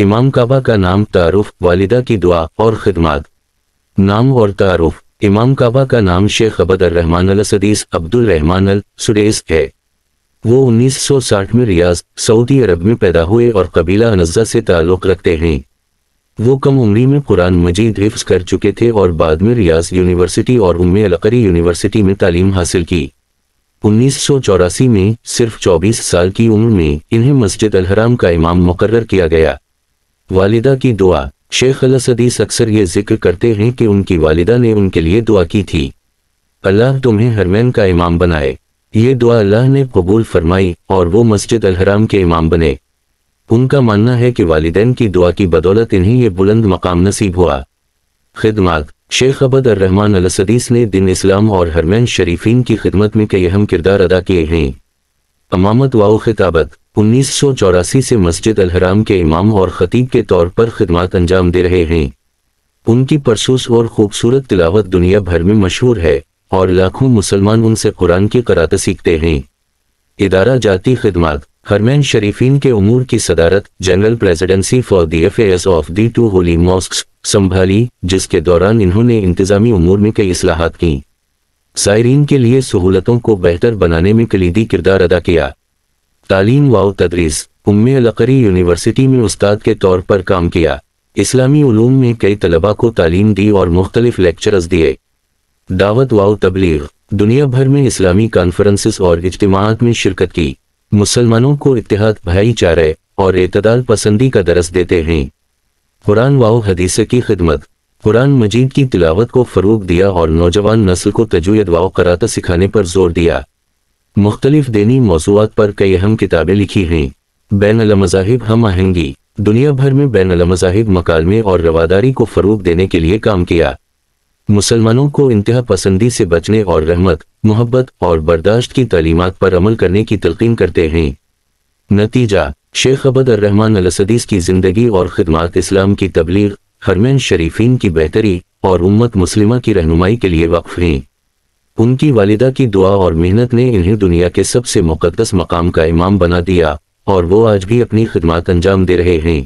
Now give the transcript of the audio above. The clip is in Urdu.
امام کعبہ کا نام، تعارف، والدہ کی دعا اور خدمات۔ نام اور تعارف۔ امام کعبہ کا نام شیخ عبد الرحمن السدیس عبد الرحمن السدیس ہے۔ وہ 1960 میں ریاض، سعودی عرب میں پیدا ہوئے اور قبیلہ انزہ سے تعلق رکھتے ہیں۔ وہ کم عمری میں قرآن مجید حفظ کر چکے تھے اور بعد میں ریاض یونیورسٹی اور ام القری یونیورسٹی میں تعلیم حاصل کی۔ 1984 میں صرف 24 سال کی عمر میں انہیں مسجد الحرام کا امام مقرر کیا گیا۔ والدہ کی دعا۔ شیخ السدیس اکثر یہ ذکر کرتے ہیں کہ ان کی والدہ نے ان کے لیے دعا کی تھی، اللہ تمہیں حرمین کا امام بنائے۔ یہ دعا اللہ نے قبول فرمائی اور وہ مسجد الحرام کے امام بنے۔ ان کا ماننا ہے کہ والدین کی دعا کی بدولت انہیں یہ بلند مقام نصیب ہوا۔ خدمات۔ شیخ عبد الرحمن السدیس نے دین اسلام اور حرمین شریفین کی خدمت میں کئی اہم کردار ادا کیے ہیں۔ امامت و خطابت۔ 1984 سے مسجد الحرام کے امام اور خطیب کے طور پر خدمات انجام دے رہے ہیں۔ ان کی پرسوس اور خوبصورت تلاوت دنیا بھر میں مشہور ہے اور لاکھوں مسلمان ان سے قرآن کی قرات سیکھتے ہیں۔ ادارہ جاتی خدمات۔ حرمین شریفین کے امور کی صدارت، general presidency for the affairs of the 2 holy mosques, سنبھالی، جس کے دوران انہوں نے انتظامی امور میں کئی اصلاحات کیں۔ زائرین کے لیے سہولتوں کو بہتر بنانے میں کلیدی کردار ادا کیا۔ تعلیم و تدریس۔ ام القری یونیورسٹی میں استاد کے طور پر کام کیا۔ اسلامی علوم میں کئی طلباء کو تعلیم دی اور مختلف لیکچرز دیے۔ دعوت و تبلیغ۔ دنیا بھر میں اسلامی کانفرنسز اور اجتماعات میں شرکت کی۔ مسلمانوں کو اتحاد، بھائی چارے اور اعتدال پسندی کا درس دیتے ہیں۔ قرآن و حدیث کی خدمت۔ قرآن مجید کی تلاوت کو فروغ دیا اور نوجوان نسل کو تجوید و قرات سکھانے پر زور دیا۔ مختلف دینی موضوعات پر کئی اہم کتابیں لکھی ہیں۔ بین المذاہب ہم آہنگی۔ دنیا بھر میں بین المذاہب مکالمے اور رواداری کو فروغ دینے کے لیے کام کیا۔ مسلمانوں کو انتہا پسندی سے بچنے اور رحمت، محبت اور برداشت کی تعلیمات پر عمل کرنے کی تلقین کرتے ہیں۔ نتیجہ۔ شیخ عبد الرحمن السدیس کی زندگی اور خدمات اسلام کی تبلیغ، حرمین شریفین کی بہتری اور امت مسلمہ کی رہنمائی کے لیے وقف ہیں۔ ان کی والدہ کی دعا اور محنت نے انہیں دنیا کے سب سے مقدس مقام کا امام بنا دیا اور وہ آج بھی اپنی خدمات انجام دے رہے ہیں۔